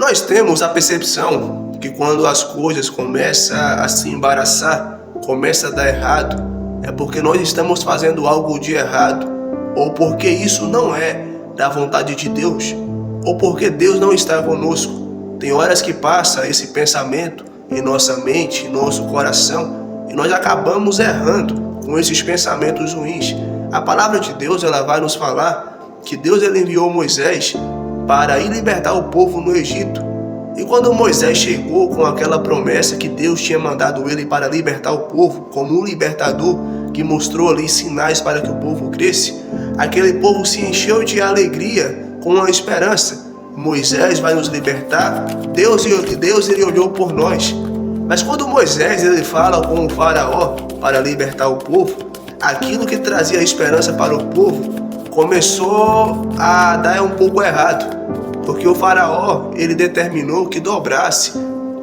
Nós temos a percepção que quando as coisas começam a se embaraçar, começa a dar errado, é porque nós estamos fazendo algo de errado, ou porque isso não é da vontade de Deus, ou porque Deus não está conosco. Tem horas que passa esse pensamento em nossa mente, em nosso coração, e nós acabamos errando com esses pensamentos ruins. A palavra de Deus, ela vai nos falar que Deus ele enviou Moisés para ir libertar o povo no Egito. E quando Moisés chegou com aquela promessa que Deus tinha mandado ele para libertar o povo, como um libertador que mostrou ali sinais para que o povo cresce, aquele povo se encheu de alegria com a esperança. Moisés vai nos libertar, Deus ele olhou por nós. Mas quando Moisés ele fala com o faraó para libertar o povo, aquilo que trazia esperança para o povo começou a dar um pouco errado, porque o faraó ele determinou que dobrasse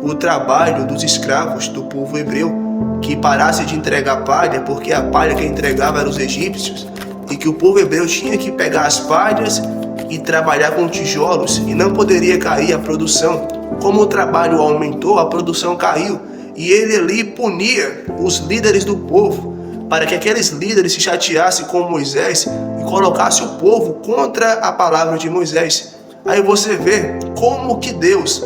o trabalho dos escravos do povo hebreu, que parasse de entregar palha, porque a palha que entregava eram os egípcios, e que o povo hebreu tinha que pegar as palhas e trabalhar com tijolos, e não poderia cair a produção. Como o trabalho aumentou, a produção caiu, e ele ali punia os líderes do povo, para que aqueles líderes se chateassem com Moisés e colocassem o povo contra a palavra de Moisés. Aí você vê como que Deus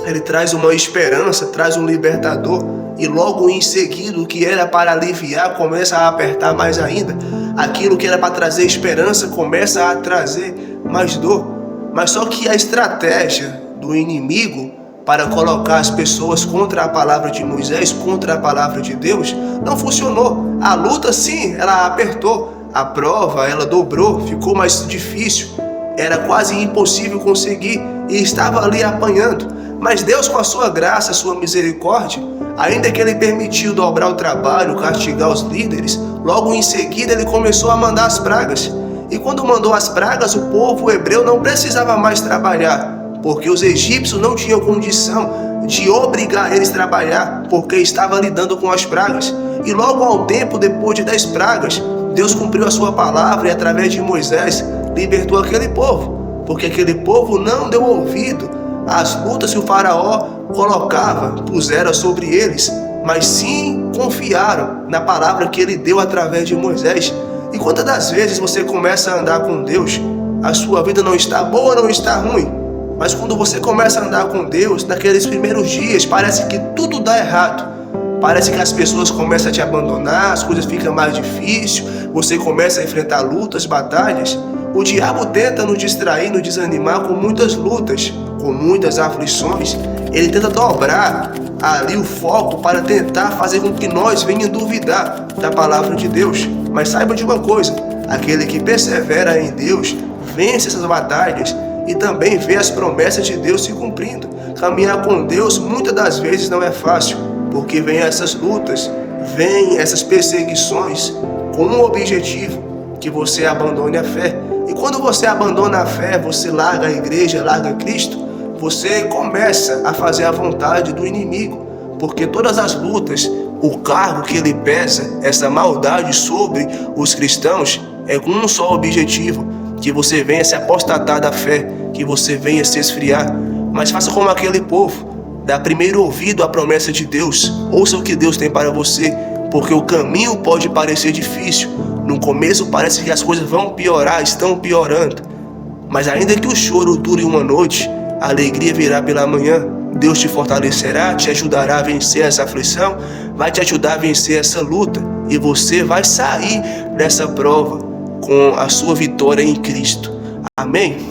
ele traz uma esperança, traz um libertador, e logo em seguida o que era para aliviar começa a apertar mais ainda. Aquilo que era para trazer esperança começa a trazer mais dor. Mas só que a estratégia do inimigo para colocar as pessoas contra a palavra de Moisés, contra a palavra de Deus, não funcionou. A luta sim, ela apertou, a prova ela dobrou, ficou mais difícil, era quase impossível conseguir e estava ali apanhando. Mas Deus, com a sua graça, a sua misericórdia, ainda que ele permitiu dobrar o trabalho, castigar os líderes, logo em seguida ele começou a mandar as pragas. E quando mandou as pragas, o povo hebreu não precisava mais trabalhar, porque os egípcios não tinham condição de obrigar eles a trabalhar, porque estavam lidando com as pragas. E logo ao tempo, depois de 10 pragas, Deus cumpriu a sua palavra e através de Moisés libertou aquele povo, porque aquele povo não deu ouvido às lutas que o faraó colocava, pusera sobre eles, mas sim confiaram na palavra que ele deu através de Moisés. E quantas das vezes você começa a andar com Deus, a sua vida não está boa, não está ruim, mas quando você começa a andar com Deus, naqueles primeiros dias, parece que tudo dá errado. Parece que as pessoas começam a te abandonar, as coisas ficam mais difíceis, você começa a enfrentar lutas, batalhas. O diabo tenta nos distrair, nos desanimar com muitas lutas, com muitas aflições. Ele tenta dobrar ali o foco para tentar fazer com que nós venhamos duvidar da palavra de Deus. Mas saiba de uma coisa, aquele que persevera em Deus, vence essas batalhas e também vê as promessas de Deus se cumprindo. Caminhar com Deus muitas das vezes não é fácil, porque vem essas lutas, vem essas perseguições com um objetivo, que você abandone a fé. E quando você abandona a fé, você larga a igreja, larga Cristo, você começa a fazer a vontade do inimigo, porque todas as lutas, o cargo que ele pesa, essa maldade sobre os cristãos, é com um só objetivo, que você venha se apostatar da fé, que você venha se esfriar. Mas faça como aquele povo, dá primeiro ouvido à promessa de Deus, ouça o que Deus tem para você, porque o caminho pode parecer difícil, no começo parece que as coisas vão piorar, estão piorando, mas ainda que o choro dure uma noite, a alegria virá pela manhã. Deus te fortalecerá, te ajudará a vencer essa aflição, vai te ajudar a vencer essa luta, e você vai sair dessa prova com a sua vitória em Cristo. Amém?